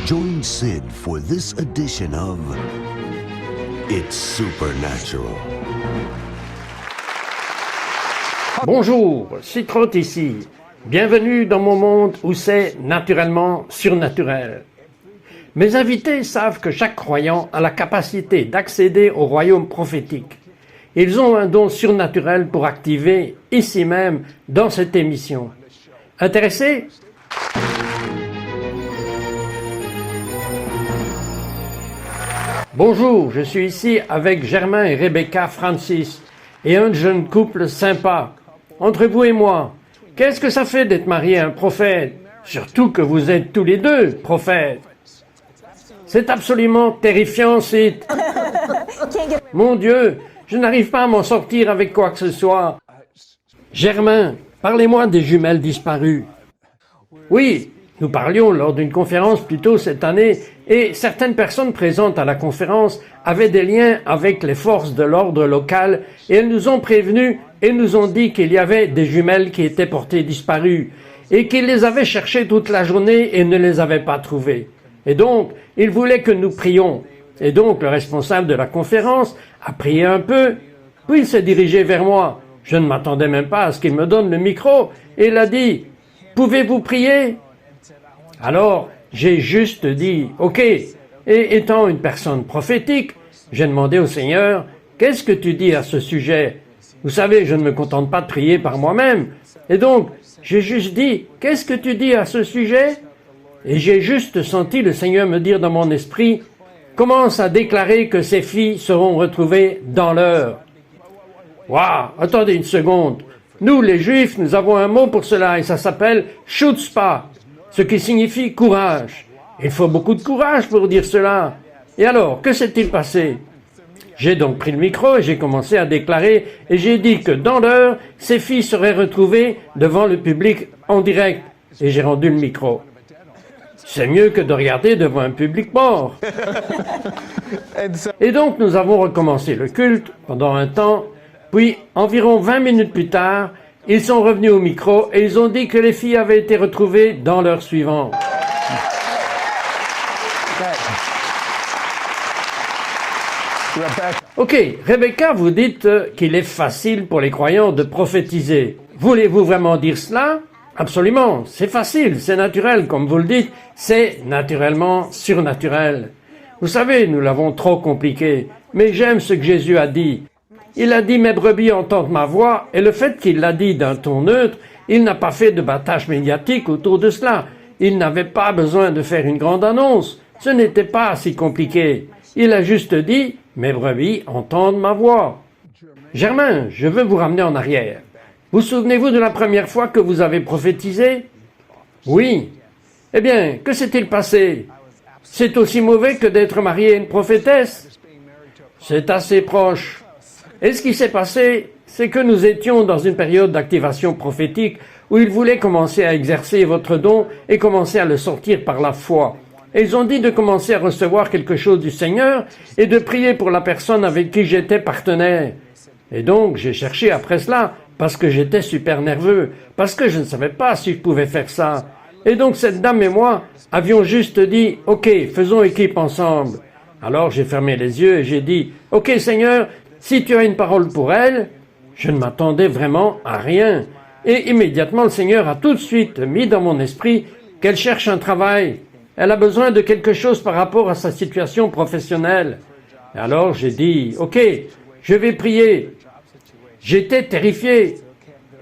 Join Sid for this edition of It's Supernatural. Bonjour, Citroën ici. Bienvenue dans mon monde où c'est naturellement surnaturel. Mes invités savent que chaque croyant a la capacité d'accéder au royaume prophétique. Ils ont un don surnaturel pour activer ici même dans cette émission. Intéressé? Bonjour, je suis ici avec Germain et Rebecca Francis et un jeune couple sympa. Entre vous et moi, qu'est-ce que ça fait d'être marié à un prophète? Surtout que vous êtes tous les deux prophètes. C'est absolument terrifiant, Sid. Mon Dieu, je n'arrive pas à m'en sortir avec quoi que ce soit. Germain, parlez-moi des jumelles disparues. Oui, nous parlions lors d'une conférence plus tôt cette année et certaines personnes présentes à la conférence avaient des liens avec les forces de l'ordre local et elles nous ont prévenus et nous ont dit qu'il y avait des jumelles qui étaient portées disparues et qu'ils les avaient cherchées toute la journée et ne les avaient pas trouvées. Et donc, ils voulaient que nous prions. Et donc, le responsable de la conférence a prié un peu, puis il s'est dirigé vers moi. Je ne m'attendais même pas à ce qu'il me donne le micro et il a dit « Pouvez-vous prier ?» Alors, j'ai juste dit « Ok ». Et étant une personne prophétique, j'ai demandé au Seigneur « Qu'est-ce que tu dis à ce sujet ?» Vous savez, je ne me contente pas de prier par moi-même. Et donc, j'ai juste dit « Qu'est-ce que tu dis à ce sujet ?» Et j'ai juste senti le Seigneur me dire dans mon esprit « Commence à déclarer que ces filles seront retrouvées dans l'heure. » Waouh, attendez une seconde. Nous, les Juifs, nous avons un mot pour cela et ça s'appelle « chutzpah », ce qui signifie courage. Il faut beaucoup de courage pour dire cela. Et alors, que s'est-il passé? J'ai donc pris le micro et j'ai commencé à déclarer et j'ai dit que dans l'heure, ces filles seraient retrouvées devant le public en direct. Et j'ai rendu le micro. C'est mieux que de regarder devant un public mort. Et donc, nous avons recommencé le culte pendant un temps. Puis, environ 20 minutes plus tard, ils sont revenus au micro et ils ont dit que les filles avaient été retrouvées dans l'heure suivante. Ok, Rebecca, vous dites qu'il est facile pour les croyants de prophétiser. Voulez-vous vraiment dire cela? Absolument, c'est facile, c'est naturel, comme vous le dites, c'est naturellement surnaturel. Vous savez, nous l'avons trop compliqué, mais j'aime ce que Jésus a dit. Il a dit « Mes brebis entendent ma voix » et le fait qu'il l'a dit d'un ton neutre, il n'a pas fait de battage médiatique autour de cela. Il n'avait pas besoin de faire une grande annonce. Ce n'était pas si compliqué. Il a juste dit « Mes brebis entendent ma voix ». Germain, je veux vous ramener en arrière. Vous souvenez-vous de la première fois que vous avez prophétisé? Oui. Eh bien, que s'est-il passé? C'est aussi mauvais que d'être marié à une prophétesse? C'est assez proche. Et ce qui s'est passé, c'est que nous étions dans une période d'activation prophétique où ils voulaient commencer à exercer votre don et commencer à le sortir par la foi. Et ils ont dit de commencer à recevoir quelque chose du Seigneur et de prier pour la personne avec qui j'étais partenaire. Et donc, j'ai cherché après cela parce que j'étais super nerveux, parce que je ne savais pas si je pouvais faire ça. Et donc, cette dame et moi avions juste dit « Ok, faisons équipe ensemble ». Alors, j'ai fermé les yeux et j'ai dit « Ok, Seigneur, si tu as une parole pour elle », je ne m'attendais vraiment à rien. Et immédiatement, le Seigneur a tout de suite mis dans mon esprit qu'elle cherche un travail. Elle a besoin de quelque chose par rapport à sa situation professionnelle. Et alors, j'ai dit « Ok, je vais prier ». J'étais terrifié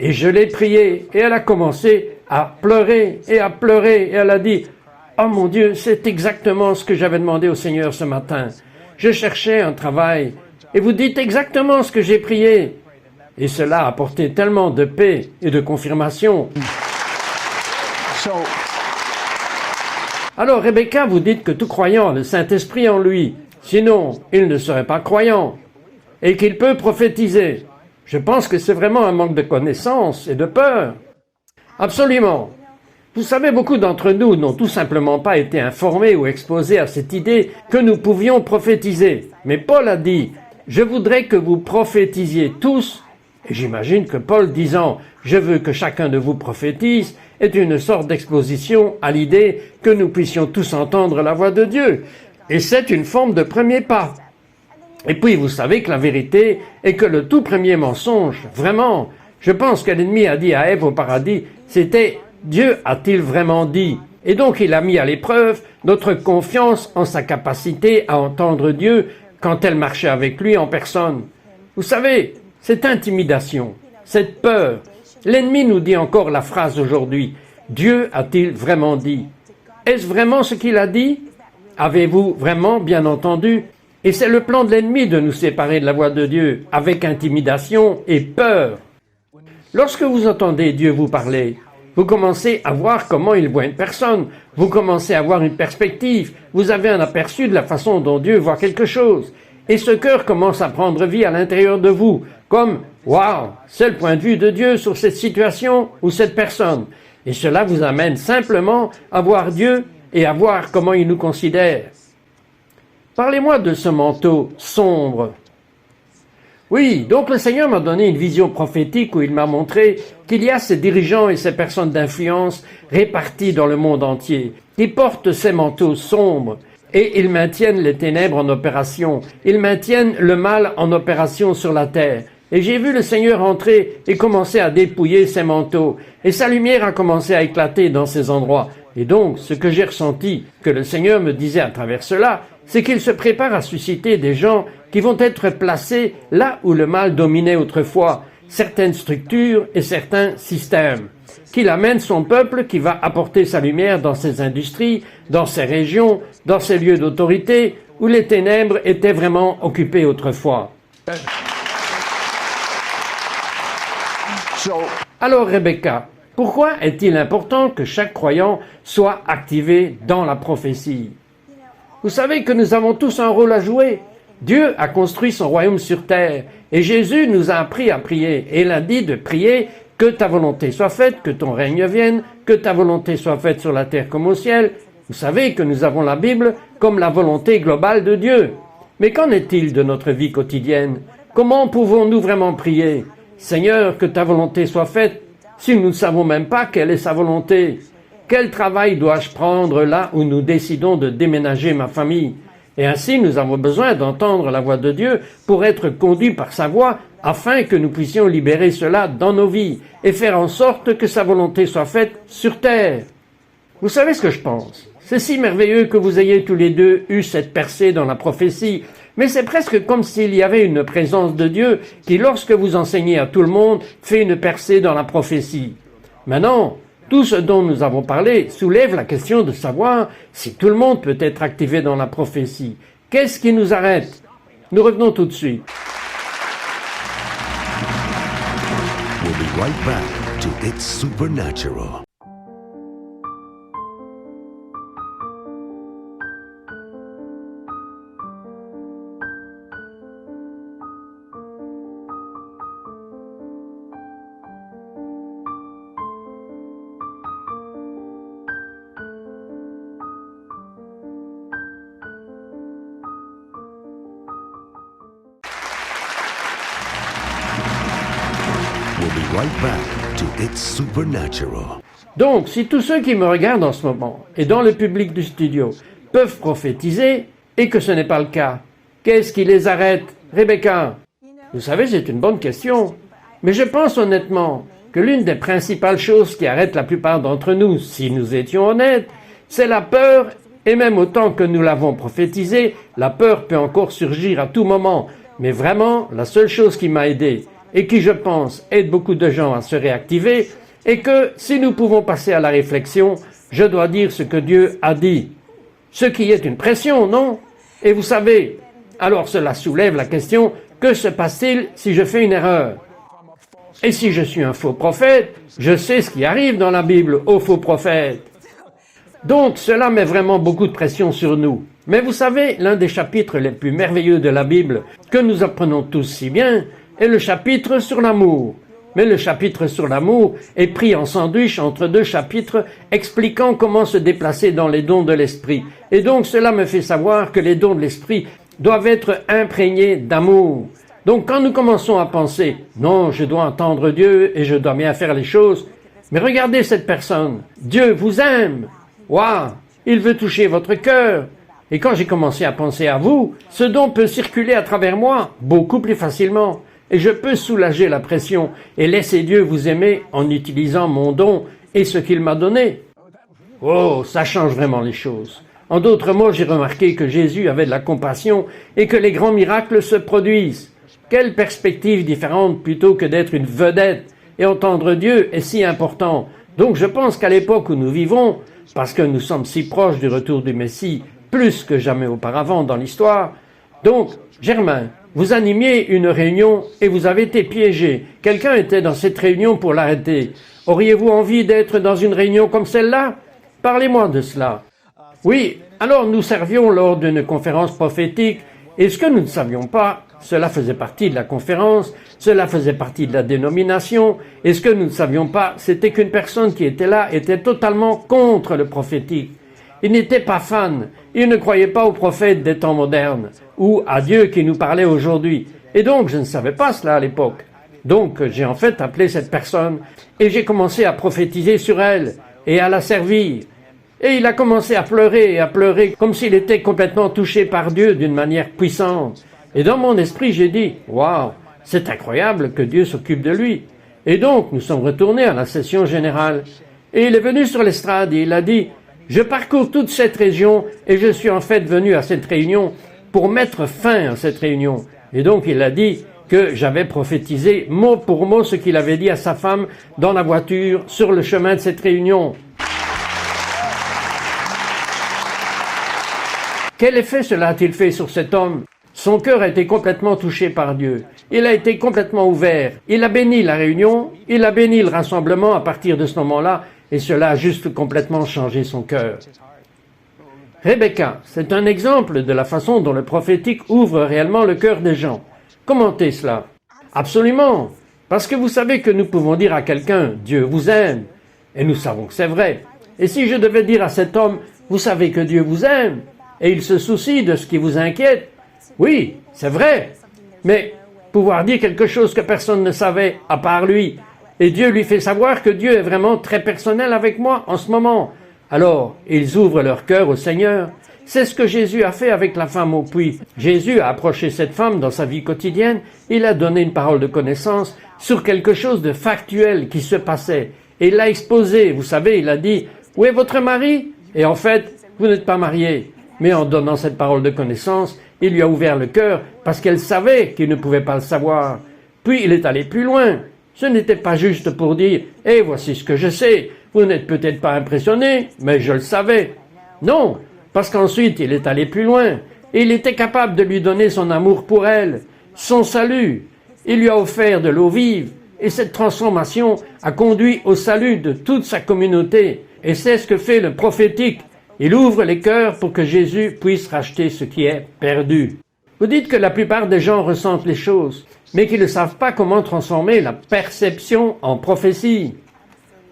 et je l'ai priée et elle a commencé à pleurer et à pleurer et elle a dit « Oh mon Dieu, c'est exactement ce que j'avais demandé au Seigneur ce matin. Je cherchais un travail et vous dites exactement ce que j'ai prié. » Et cela a apporté tellement de paix et de confirmation. Alors Rebecca, vous dites que tout croyant a le Saint-Esprit en lui, sinon il ne serait pas croyant et qu'il peut prophétiser. Je pense que c'est vraiment un manque de connaissance et de peur. Absolument. Vous savez, beaucoup d'entre nous n'ont tout simplement pas été informés ou exposés à cette idée que nous pouvions prophétiser. Mais Paul a dit « Je voudrais que vous prophétisiez tous ». Et j'imagine que Paul disant « Je veux que chacun de vous prophétise », est une sorte d'exposition à l'idée que nous puissions tous entendre la voix de Dieu. Et c'est une forme de premier pas. Et puis, vous savez que la vérité est que le tout premier mensonge, vraiment, je pense que l'ennemi a dit à Ève au paradis, c'était « Dieu a-t-il vraiment dit ?» Et donc, il a mis à l'épreuve notre confiance en sa capacité à entendre Dieu quand elle marchait avec lui en personne. Vous savez, cette intimidation, cette peur, l'ennemi nous dit encore la phrase aujourd'hui, « Dieu a-t-il vraiment dit ?» Est-ce vraiment ce qu'il a dit? Avez-vous vraiment bien entendu? Et c'est le plan de l'ennemi de nous séparer de la voix de Dieu, avec intimidation et peur. Lorsque vous entendez Dieu vous parler, vous commencez à voir comment il voit une personne, vous commencez à avoir une perspective, vous avez un aperçu de la façon dont Dieu voit quelque chose. Et ce cœur commence à prendre vie à l'intérieur de vous, comme « Waouh, c'est le point de vue de Dieu sur cette situation ou cette personne ». Et cela vous amène simplement à voir Dieu et à voir comment il nous considère. Parlez-moi de ce manteau sombre. Oui, donc le Seigneur m'a donné une vision prophétique où il m'a montré qu'il y a ces dirigeants et ces personnes d'influence répartis dans le monde entier, qui portent ces manteaux sombres, et ils maintiennent les ténèbres en opération, ils maintiennent le mal en opération sur la terre. Et j'ai vu le Seigneur entrer et commencer à dépouiller ses manteaux, et sa lumière a commencé à éclater dans ces endroits. Et donc, ce que j'ai ressenti, que le Seigneur me disait à travers cela, c'est qu'il se prépare à susciter des gens qui vont être placés là où le mal dominait autrefois, certaines structures et certains systèmes, qu'il amène son peuple qui va apporter sa lumière dans ses industries, dans ses régions, dans ses lieux d'autorité, où les ténèbres étaient vraiment occupées autrefois. Alors Rebecca, pourquoi est-il important que chaque croyant soit activé dans la prophétie? Vous savez que nous avons tous un rôle à jouer. Dieu a construit son royaume sur terre et Jésus nous a appris à prier. Et il a dit de prier que ta volonté soit faite, que ton règne vienne, que ta volonté soit faite sur la terre comme au ciel. Vous savez que nous avons la Bible comme la volonté globale de Dieu. Mais qu'en est-il de notre vie quotidienne? Comment pouvons-nous vraiment prier? Seigneur, que ta volonté soit faite, si nous ne savons même pas quelle est sa volonté. Quel travail dois-je prendre là où nous décidons de déménager ma famille? Et ainsi, nous avons besoin d'entendre la voix de Dieu pour être conduits par sa voix afin que nous puissions libérer cela dans nos vies et faire en sorte que sa volonté soit faite sur terre. Vous savez ce que je pense? C'est si merveilleux que vous ayez tous les deux eu cette percée dans la prophétie, mais c'est presque comme s'il y avait une présence de Dieu qui, lorsque vous enseignez à tout le monde, fait une percée dans la prophétie. Maintenant, tout ce dont nous avons parlé soulève la question de savoir si tout le monde peut être activé dans la prophétie. Qu'est-ce qui nous arrête? Nous revenons tout de suite. We'll be right back to It's Supernatural. We'll be right back to It's Supernatural. Donc, si tous ceux qui me regardent en ce moment et dans le public du studio peuvent prophétiser et que ce n'est pas le cas, qu'est-ce qui les arrête? Rebecca, vous savez, c'est une bonne question. Mais je pense honnêtement que l'une des principales choses qui arrête la plupart d'entre nous, si nous étions honnêtes, c'est la peur, et même autant que nous l'avons prophétisé, la peur peut encore surgir à tout moment. Mais vraiment, la seule chose qui m'a aidé, et qui, je pense, aide beaucoup de gens à se réactiver, est que si nous pouvons passer à la réflexion, je dois dire ce que Dieu a dit. Ce qui est une pression, non? Et vous savez, alors cela soulève la question, que se passe-t-il si je fais une erreur? Et si je suis un faux prophète, je sais ce qui arrive dans la Bible aux faux prophètes. Donc cela met vraiment beaucoup de pression sur nous. Mais vous savez, l'un des chapitres les plus merveilleux de la Bible, que nous apprenons tous si bien, est le chapitre sur l'amour. Mais le chapitre sur l'amour est pris en sandwich entre deux chapitres expliquant comment se déplacer dans les dons de l'esprit. Et donc cela me fait savoir que les dons de l'esprit doivent être imprégnés d'amour. Donc quand nous commençons à penser « Non, je dois entendre Dieu et je dois bien faire les choses », Mais regardez cette personne. Dieu vous aime. Waouh! Il veut toucher votre cœur. Et quand j'ai commencé à penser à vous, ce don peut circuler à travers moi beaucoup plus facilement. Et je peux soulager la pression et laisser Dieu vous aimer en utilisant mon don et ce qu'il m'a donné. Oh, ça change vraiment les choses. En d'autres mots, j'ai remarqué que Jésus avait de la compassion et que les grands miracles se produisent. Quelle perspective différente plutôt que d'être une vedette. Et entendre Dieu est si important. Donc je pense qu'à l'époque où nous vivons, parce que nous sommes si proches du retour du Messie, plus que jamais auparavant dans l'histoire. Donc, Germain, vous animiez une réunion et vous avez été piégé. Quelqu'un était dans cette réunion pour l'arrêter. Auriez-vous envie d'être dans une réunion comme celle-là? Parlez-moi de cela. Oui, alors nous servions lors d'une conférence prophétique, et ce que nous ne savions pas, cela faisait partie de la conférence, cela faisait partie de la dénomination, et ce que nous ne savions pas, c'était qu'une personne qui était là était totalement contre le prophétique. Il n'était pas fan, il ne croyait pas aux prophètes des temps modernes, ou à Dieu qui nous parlait aujourd'hui. Et donc, je ne savais pas cela à l'époque. Donc, j'ai en fait appelé cette personne, et j'ai commencé à prophétiser sur elle, et à la servir. Et il a commencé à pleurer, comme s'il était complètement touché par Dieu d'une manière puissante. Et dans mon esprit, j'ai dit, « Waouh, c'est incroyable que Dieu s'occupe de lui. » Et donc, nous sommes retournés à la session générale. Et il est venu sur l'estrade et il a dit, « Je parcours toute cette région et je suis en fait venu à cette réunion pour mettre fin à cette réunion. » Et donc, il a dit que j'avais prophétisé mot pour mot ce qu'il avait dit à sa femme dans la voiture sur le chemin de cette réunion. Quel effet cela a-t-il fait sur cet homme? Son cœur a été complètement touché par Dieu. Il a été complètement ouvert. Il a béni la réunion, il a béni le rassemblement à partir de ce moment-là, et cela a juste complètement changé son cœur. Rebecca, c'est un exemple de la façon dont le prophétique ouvre réellement le cœur des gens. Commentez cela. Absolument, parce que vous savez que nous pouvons dire à quelqu'un « Dieu vous aime », et nous savons que c'est vrai. Et si je devais dire à cet homme « Vous savez que Dieu vous aime », et il se soucie de ce qui vous inquiète, oui, c'est vrai, mais pouvoir dire quelque chose que personne ne savait à part lui, et Dieu lui fait savoir que Dieu est vraiment très personnel avec moi en ce moment. Alors, ils ouvrent leur cœur au Seigneur. C'est ce que Jésus a fait avec la femme au puits. Jésus a approché cette femme dans sa vie quotidienne, il a donné une parole de connaissance sur quelque chose de factuel qui se passait, et il l'a exposé, vous savez, il a dit « Où est votre mari ?» Et en fait, vous n'êtes pas mariés. Mais en donnant cette parole de connaissance, il lui a ouvert le cœur parce qu'elle savait qu'il ne pouvait pas le savoir. Puis il est allé plus loin. Ce n'était pas juste pour dire « Eh, voici ce que je sais, vous n'êtes peut-être pas impressionné, mais je le savais. » Non, parce qu'ensuite il est allé plus loin et il était capable de lui donner son amour pour elle, son salut. Il lui a offert de l'eau vive et cette transformation a conduit au salut de toute sa communauté. Et c'est ce que fait le prophétique. Il ouvre les cœurs pour que Jésus puisse racheter ce qui est perdu. Vous dites que la plupart des gens ressentent les choses, mais qu'ils ne savent pas comment transformer la perception en prophétie.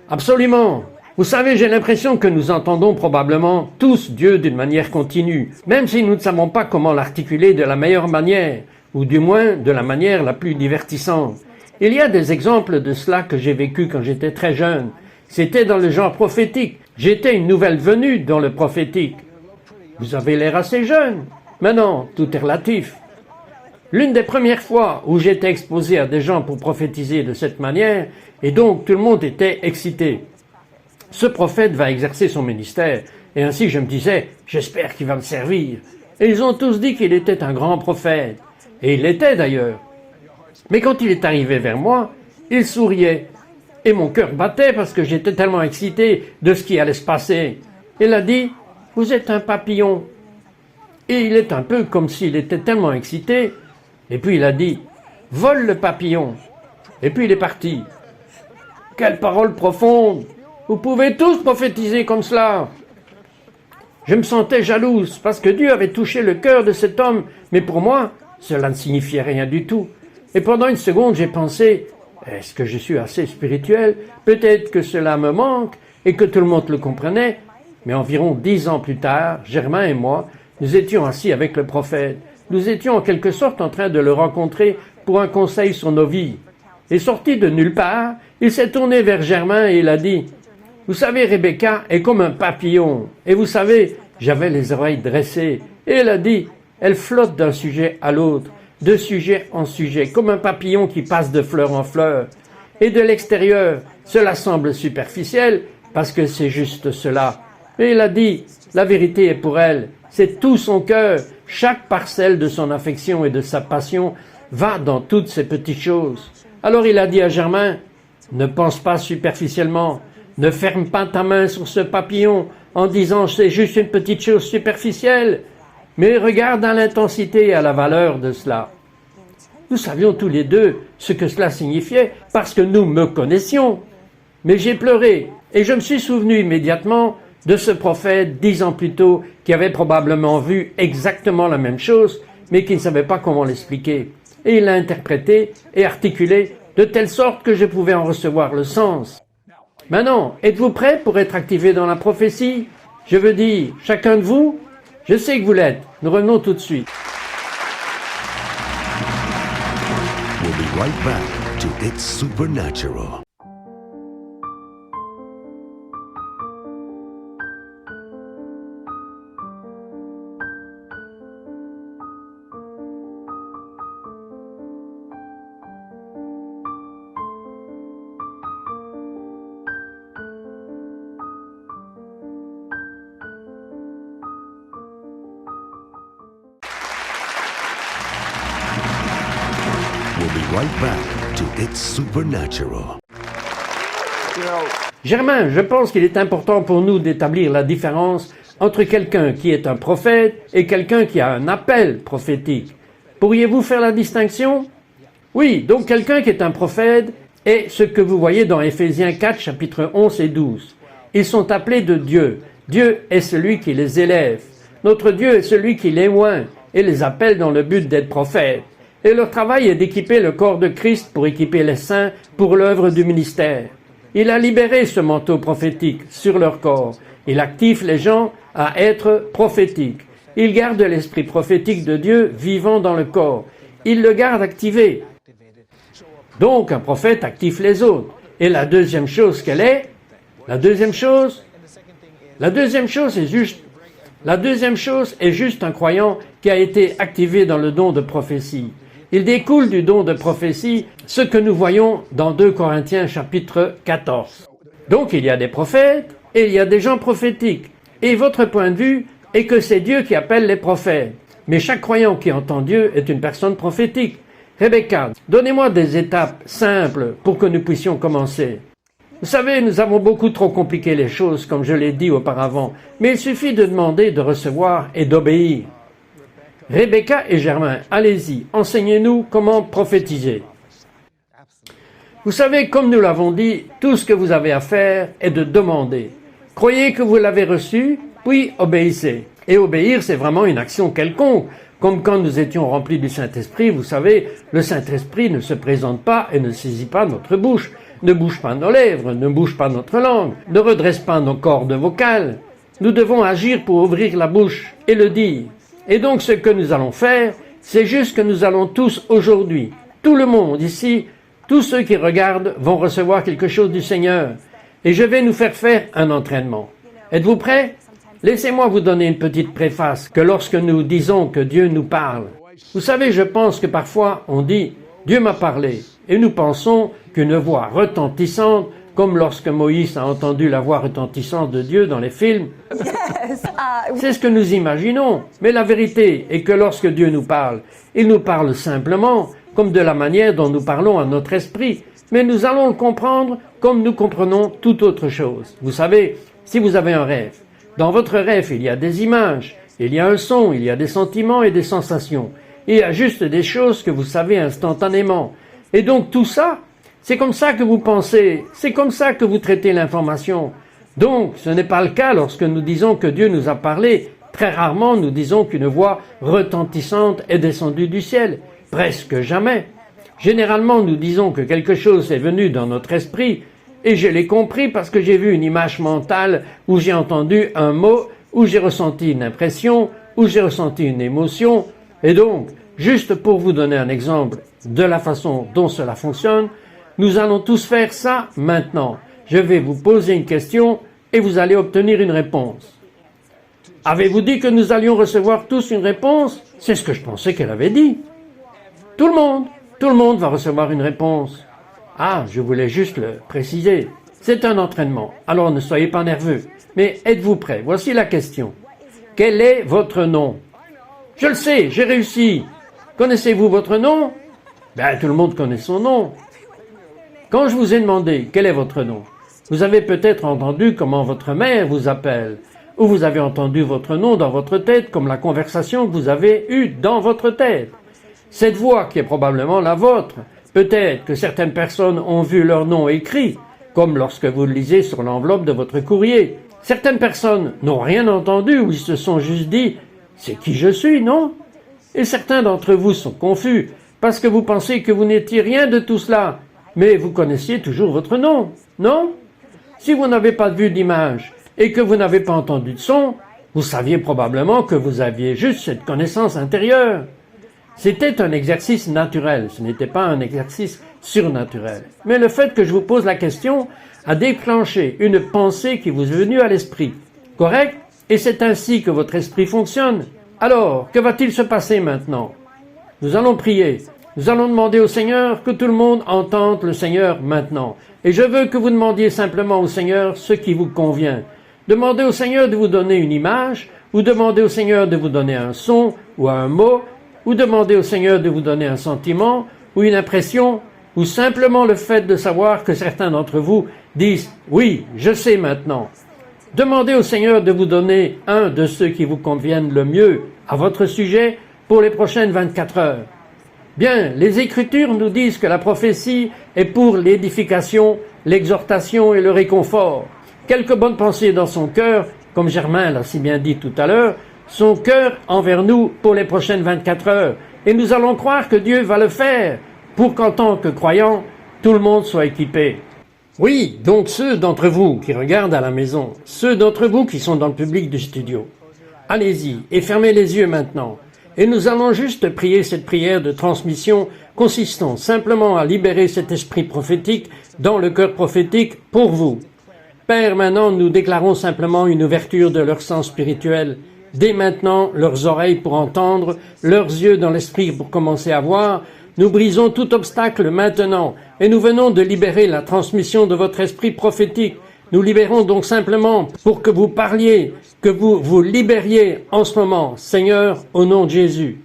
Absolument. Vous savez, j'ai l'impression que nous entendons probablement tous Dieu d'une manière continue, même si nous ne savons pas comment l'articuler de la meilleure manière, ou du moins de la manière la plus divertissante. Il y a des exemples de cela que j'ai vécu quand j'étais très jeune. C'était dans le genre prophétique. J'étais une nouvelle venue dans le prophétique. Vous avez l'air assez jeune. Mais non, tout est relatif. L'une des premières fois où j'étais exposé à des gens pour prophétiser de cette manière, et donc tout le monde était excité. Ce prophète va exercer son ministère, et ainsi je me disais, j'espère qu'il va me servir. Et ils ont tous dit qu'il était un grand prophète. Et il l'était d'ailleurs. Mais quand il est arrivé vers moi, il souriait. Et mon cœur battait parce que j'étais tellement excité de ce qui allait se passer. Il a dit, « Vous êtes un papillon. » Et il est un peu comme s'il était tellement excité. Et puis il a dit, « Vole le papillon. » Et puis il est parti. Quelle parole profonde! Vous pouvez tous prophétiser comme cela. Je me sentais jalouse parce que Dieu avait touché le cœur de cet homme. Mais pour moi, cela ne signifiait rien du tout. Et pendant une seconde, j'ai pensé, est-ce que je suis assez spirituel? Peut-être que cela me manque et que tout le monde le comprenait. Mais environ 10 ans plus tard, Germain et moi, nous étions assis avec le prophète. Nous étions en quelque sorte en train de le rencontrer pour un conseil sur nos vies. Et sorti de nulle part, il s'est tourné vers Germain et il a dit « Vous savez, Rebecca est comme un papillon. Et vous savez, j'avais les oreilles dressées. » Et elle a dit « Elle flotte d'un sujet à l'autre, de sujet en sujet, comme un papillon qui passe de fleur en fleur. Et de l'extérieur, cela semble superficiel, parce que c'est juste cela. Mais il a dit « La vérité est pour elle. C'est tout son cœur. Chaque parcelle de son affection et de sa passion va dans toutes ces petites choses. » Alors il a dit à Germain « Ne pense pas superficiellement. Ne ferme pas ta main sur ce papillon en disant « c'est juste une petite chose superficielle ». Mais regarde à l'intensité et à la valeur de cela. Nous savions tous les deux ce que cela signifiait parce que nous me connaissions. Mais j'ai pleuré et je me suis souvenu immédiatement de ce prophète 10 ans plus tôt qui avait probablement vu exactement la même chose mais qui ne savait pas comment l'expliquer. Et il l'a interprété et articulé de telle sorte que je pouvais en recevoir le sens. Maintenant, êtes-vous prêts pour être activés dans la prophétie? Je veux dire, chacun de vous? Je sais que vous l'êtes. Nous revenons tout de suite. We'll be right back to It's Supernatural. We'll be right back to It's Supernatural. Germain, je pense qu'il est important pour nous d'établir la différence entre quelqu'un qui est un prophète et quelqu'un qui a un appel prophétique. Pourriez-vous faire la distinction? Oui, donc quelqu'un qui est un prophète est ce que vous voyez dans Éphésiens 4, chapitres 11 et 12. Ils sont appelés de Dieu. Dieu est celui qui les élève. Notre Dieu est celui qui les oint et les appelle dans le but d'être prophètes. Et leur travail est d'équiper le corps de Christ pour équiper les saints pour l'œuvre du ministère. Il a libéré ce manteau prophétique sur leur corps. Il active les gens à être prophétiques. Il garde l'esprit prophétique de Dieu vivant dans le corps. Il le garde activé. Donc un prophète active les autres. Et la deuxième chose quelle est? La deuxième chose est juste un croyant qui a été activé dans le don de prophétie. Il découle du don de prophétie ce que nous voyons dans 2 Corinthiens chapitre 14. Donc il y a des prophètes et il y a des gens prophétiques. Et votre point de vue est que c'est Dieu qui appelle les prophètes. Mais chaque croyant qui entend Dieu est une personne prophétique. Rebecca, donnez-moi des étapes simples pour que nous puissions commencer. Vous savez, nous avons beaucoup trop compliqué les choses, comme je l'ai dit auparavant, mais il suffit de demander, de recevoir et d'obéir. Rebecca et Germain, allez-y, enseignez-nous comment prophétiser. Vous savez, comme nous l'avons dit, tout ce que vous avez à faire est de demander. Croyez que vous l'avez reçu, puis obéissez. Et obéir, c'est vraiment une action quelconque. Comme quand nous étions remplis du Saint-Esprit, vous savez, le Saint-Esprit ne se présente pas et ne saisit pas notre bouche, ne bouge pas nos lèvres, ne bouge pas notre langue, ne redresse pas nos cordes vocales. Nous devons agir pour ouvrir la bouche et le dire. Et donc ce que nous allons faire, c'est juste que nous allons tous aujourd'hui, tout le monde ici, tous ceux qui regardent vont recevoir quelque chose du Seigneur. Et je vais nous faire un entraînement. Êtes-vous prêts? Laissez-moi vous donner une petite préface que lorsque nous disons que Dieu nous parle. Vous savez, je pense que parfois on dit « Dieu m'a parlé » et nous pensons qu'une voix retentissante, comme lorsque Moïse a entendu la voix retentissante de Dieu dans les films, c'est ce que nous imaginons. Mais la vérité est que lorsque Dieu nous parle, il nous parle simplement, comme de la manière dont nous parlons à notre esprit, mais nous allons le comprendre comme nous comprenons toute autre chose. Vous savez, si vous avez un rêve, dans votre rêve, il y a des images, il y a un son, il y a des sentiments et des sensations. Il y a juste des choses que vous savez instantanément. Et donc tout ça, c'est comme ça que vous pensez, c'est comme ça que vous traitez l'information. Donc, ce n'est pas le cas lorsque nous disons que Dieu nous a parlé. Très rarement, nous disons qu'une voix retentissante est descendue du ciel. Presque jamais. Généralement, nous disons que quelque chose est venu dans notre esprit, et je l'ai compris parce que j'ai vu une image mentale où j'ai entendu un mot, où j'ai ressenti une impression, où j'ai ressenti une émotion. Et donc, juste pour vous donner un exemple de la façon dont cela fonctionne, Nous allons tous faire ça maintenant. Je vais vous poser une question et vous allez obtenir une réponse. Avez-vous dit que nous allions recevoir tous une réponse? C'est ce que je pensais qu'elle avait dit. Tout le monde va recevoir une réponse. Ah, je voulais juste le préciser. C'est un entraînement, alors ne soyez pas nerveux. Mais êtes-vous prêts? Voici la question. Quel est votre nom? Je le sais, j'ai réussi. Connaissez-vous votre nom? Ben, tout le monde connaît son nom. Quand je vous ai demandé quel est votre nom, vous avez peut-être entendu comment votre mère vous appelle, ou vous avez entendu votre nom dans votre tête comme la conversation que vous avez eue dans votre tête. Cette voix qui est probablement la vôtre, peut-être que certaines personnes ont vu leur nom écrit, comme lorsque vous le lisez sur l'enveloppe de votre courrier. Certaines personnes n'ont rien entendu ou ils se sont juste dit « c'est qui je suis, non ?» Et certains d'entre vous sont confus parce que vous pensez que vous n'étiez rien de tout cela, mais vous connaissiez toujours votre nom, non? Si vous n'avez pas vu d'image et que vous n'avez pas entendu de son, vous saviez probablement que vous aviez juste cette connaissance intérieure. C'était un exercice naturel, ce n'était pas un exercice surnaturel. Mais le fait que je vous pose la question a déclenché une pensée qui vous est venue à l'esprit. Correct? Et c'est ainsi que votre esprit fonctionne. Alors, que va-t-il se passer maintenant? Nous allons prier. Nous allons demander au Seigneur que tout le monde entende le Seigneur maintenant. Et je veux que vous demandiez simplement au Seigneur ce qui vous convient. Demandez au Seigneur de vous donner une image, ou demandez au Seigneur de vous donner un son ou un mot, ou demandez au Seigneur de vous donner un sentiment ou une impression, ou simplement le fait de savoir que certains d'entre vous disent « Oui, je sais maintenant ». Demandez au Seigneur de vous donner un de ceux qui vous conviennent le mieux à votre sujet pour les prochaines 24 heures. Bien, les Écritures nous disent que la prophétie est pour l'édification, l'exhortation et le réconfort. Quelques bonnes pensées dans son cœur, comme Germain l'a si bien dit tout à l'heure, son cœur envers nous pour les prochaines 24 heures. Et nous allons croire que Dieu va le faire pour qu'en tant que croyants, tout le monde soit équipé. Oui, donc ceux d'entre vous qui regardent à la maison, ceux d'entre vous qui sont dans le public du studio, allez-y et fermez les yeux maintenant. Et nous allons juste prier cette prière de transmission consistant simplement à libérer cet esprit prophétique dans le cœur prophétique pour vous. Père, maintenant nous déclarons simplement une ouverture de leur sens spirituel. Dès maintenant, leurs oreilles pour entendre, leurs yeux dans l'esprit pour commencer à voir. Nous brisons tout obstacle maintenant et nous venons de libérer la transmission de votre esprit prophétique. Nous libérons donc simplement pour que vous parliez, que vous vous libériez en ce moment, Seigneur, au nom de Jésus.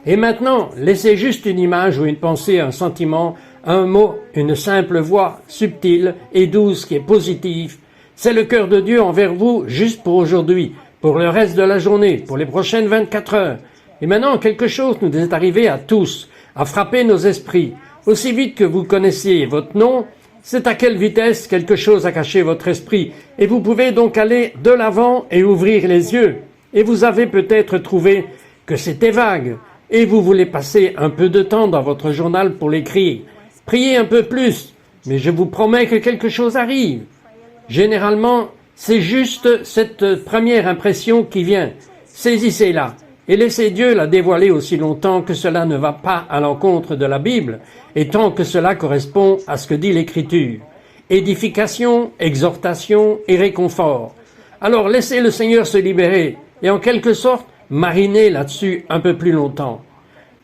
Et maintenant, laissez juste une image ou une pensée, un sentiment, un mot, une simple voix subtile et douce qui est positive. C'est le cœur de Dieu envers vous juste pour aujourd'hui, pour le reste de la journée, pour les prochaines 24 heures. Et maintenant, quelque chose nous est arrivé à tous, à frapper nos esprits. Aussi vite que vous connaissiez votre nom, c'est à quelle vitesse quelque chose a caché votre esprit. Et vous pouvez donc aller de l'avant et ouvrir les yeux. Et vous avez peut-être trouvé que c'était vague. Et vous voulez passer un peu de temps dans votre journal pour l'écrire. Priez un peu plus, mais je vous promets que quelque chose arrive. Généralement, c'est juste cette première impression qui vient. Saisissez-la et laissez Dieu la dévoiler aussi longtemps que cela ne va pas à l'encontre de la Bible et tant que cela correspond à ce que dit l'Écriture. Édification, exhortation et réconfort. Alors laissez le Seigneur se libérer et en quelque sorte mariner là-dessus un peu plus longtemps.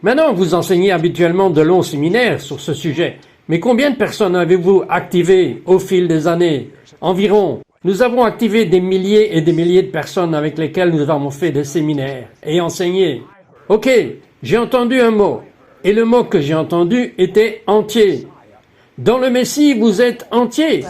Maintenant, vous enseignez habituellement de longs séminaires sur ce sujet, mais combien de personnes avez-vous activées au fil des années? Environ. Nous avons activé des milliers et des milliers de personnes avec lesquelles nous avons fait des séminaires et enseigné. Ok, j'ai entendu un mot, et le mot que j'ai entendu était entier. Dans le Messie, vous êtes entier.